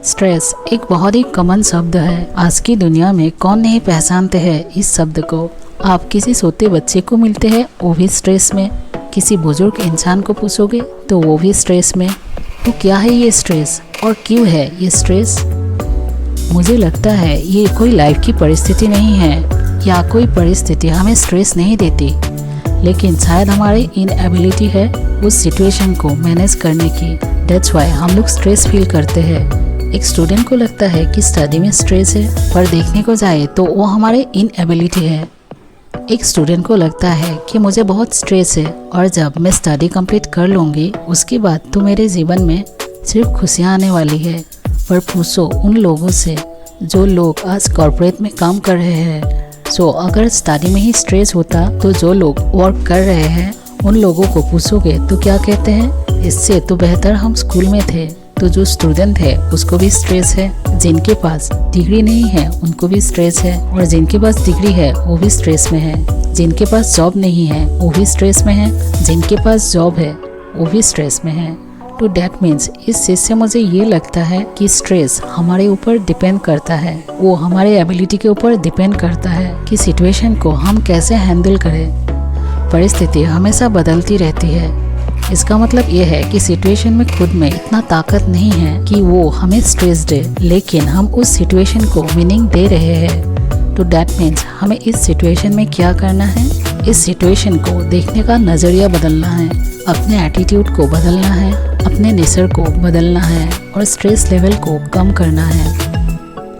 Stress एक बहुत ही common शब्द है। आज की दुनिया में कौन नहीं पहचानते हैं इस शब्द को। आप किसी सोते बच्चे को मिलते हैं, वो भी स्ट्रेस में। किसी बुजुर्ग इंसान को पूछोगे तो वो भी स्ट्रेस में। तो क्या है ये स्ट्रेस और क्यों है ये स्ट्रेस? मुझे लगता है ये कोई लाइफ की परिस्थिति नहीं है या कोई परिस्थिति हमें स्ट्रेस नहीं देती, लेकिन शायद हमारी इनएबिलिटी है उस सिचुएशन को मैनेज करने की। दैट्स वाई हम लोग स्ट्रेस फील करते हैं। एक स्टूडेंट को लगता है कि स्टडी में स्ट्रेस है, पर देखने को जाए तो वो हमारे इनएबिलिटी है। एक स्टूडेंट को लगता है कि मुझे बहुत स्ट्रेस है और जब मैं स्टडी कंप्लीट कर लूँगी उसके बाद तो मेरे जीवन में सिर्फ खुशियाँ आने वाली है। पर पूछो उन लोगों से जो लोग आज कॉर्पोरेट में काम कर रहे हैं। सो अगर स्टडी में ही स्ट्रेस होता तो जो लोग वर्क कर रहे हैं उन लोगों को पूछोगे तो क्या कहते हैं, इससे तो बेहतर हम स्कूल में थे। तो जो स्टूडेंट है उसको भी स्ट्रेस है, जिनके पास डिग्री नहीं है उनको भी स्ट्रेस है, और जिनके पास डिग्री है वो भी स्ट्रेस में है। जिनके पास जॉब नहीं है वो भी स्ट्रेस में है, जिनके पास जॉब है वो भी स्ट्रेस में है। तो डैट मीन्स इस चीज़ से मुझे ये लगता है कि स्ट्रेस हमारे ऊपर डिपेंड करता है, वो हमारे एबिलिटी के ऊपर डिपेंड करता है कि सिचुएशन को हम कैसे हैंडल करें। परिस्थिति हमेशा बदलती रहती है। इसका मतलब ये है कि सिचुएशन में खुद में इतना ताकत नहीं है कि वो हमें स्ट्रेस दे, लेकिन हम उस सिचुएशन को मीनिंग दे रहे हैं। तो डैट मीन्स हमें इस सिचुएशन में क्या करना है, इस सिचुएशन को देखने का नज़रिया बदलना है, अपने एटीट्यूड को बदलना है, अपने नेचर को बदलना है और स्ट्रेस लेवल को कम करना है।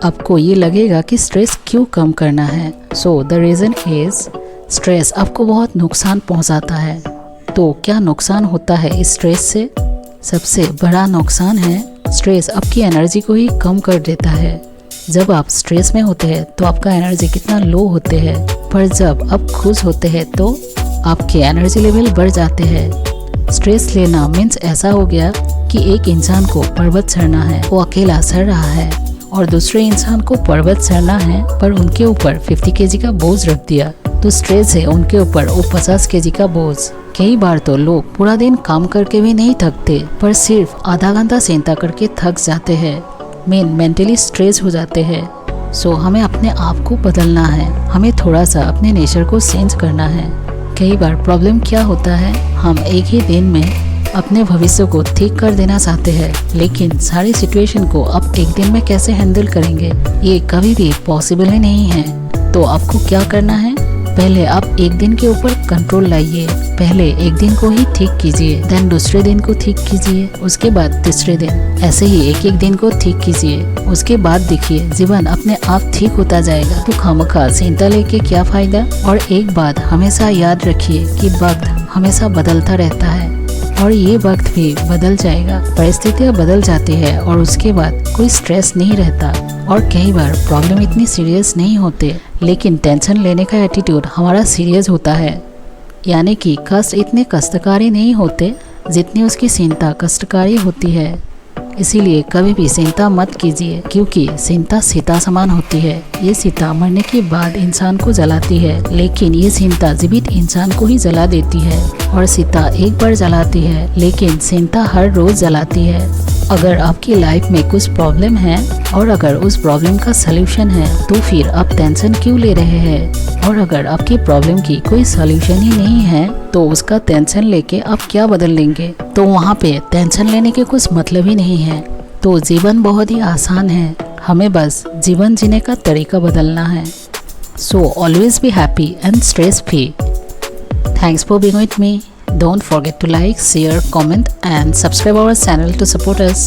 आपको ये लगेगा कि स्ट्रेस क्यों कम करना है। So the reason is stress आपको बहुत नुकसान पहुंचाता है। तो क्या नुकसान होता है इस स्ट्रेस से? सबसे बड़ा नुकसान है स्ट्रेस आपकी एनर्जी को ही कम कर देता है। जब आप स्ट्रेस में होते हैं तो आपका एनर्जी कितना लो होते हैं, पर जब आप खुश होते हैं तो आपके एनर्जी लेवल बढ़ जाते हैं। स्ट्रेस लेना मीन्स ऐसा हो गया कि एक इंसान को पर्वत चढ़ना है, वो अकेला चढ़ रहा है, और दूसरे इंसान को पर्वत चढ़ना है पर उनके ऊपर 50 केजी का बोझ रख दिया। तो स्ट्रेस है उनके ऊपर वो 50 केजी का बोझ। कई बार तो लोग पूरा दिन काम करके भी नहीं थकते, पर सिर्फ आधा घंटा चिंता करके थक जाते हैं, मेंटली स्ट्रेस हो जाते हैं। सो हमें अपने आप को बदलना है, हमें थोड़ा सा अपने नेचर को चेंज करना है। कई बार प्रॉब्लम क्या होता है, हम एक ही दिन में अपने भविष्य को ठीक कर देना चाहते हैं, लेकिन सारी सिचुएशन को आप एक दिन में कैसे हैंडल करेंगे, ये कभी भी पॉसिबल ही नहीं है। तो आपको क्या करना है, पहले आप एक दिन के ऊपर कंट्रोल लाइए। पहले एक दिन को ही ठीक कीजिए, देन दूसरे दिन को ठीक कीजिए, उसके बाद तीसरे दिन, ऐसे ही एक एक दिन को ठीक कीजिए। उसके बाद देखिए जीवन अपने आप ठीक होता जाएगा। तो खामखा चिंता लेके क्या फायदा। और एक बात हमेशा याद रखिए कि वक्त हमेशा बदलता रहता है और ये वक्त भी बदल जाएगा, परिस्थितियाँ बदल जाती है और उसके बाद कोई स्ट्रेस नहीं रहता। और कई बार प्रॉब्लम इतनी सीरियस नहीं होते, लेकिन टेंशन लेने का एटीट्यूड हमारा सीरियस होता है। यानी कि कष्ट इतने कष्टकारी नहीं होते जितनी उसकी चिंता कष्टकारी होती है। इसीलिए कभी भी चिंता मत कीजिए, क्योंकि चिंता सीता समान होती है। ये सीता मरने के बाद इंसान को जलाती है, लेकिन ये चिंता जीवित इंसान को ही जला देती है। और सीता एक बार जलाती है, लेकिन चिंता हर रोज जलाती है। अगर आपकी लाइफ में कुछ प्रॉब्लम है और अगर उस प्रॉब्लम का सलूशन है, तो फिर आप टेंशन क्यों ले रहे हैं? और अगर आपकी प्रॉब्लम की कोई सलूशन ही नहीं है तो उसका टेंशन लेके आप क्या बदल लेंगे? तो वहाँ पे टेंशन लेने के कुछ मतलब ही नहीं है। तो जीवन बहुत ही आसान है, हमें बस जीवन जीने का तरीका बदलना है। So always be happy and stress free. Thanks for being with me. Don't forget to like, share, comment and subscribe our channel to support us.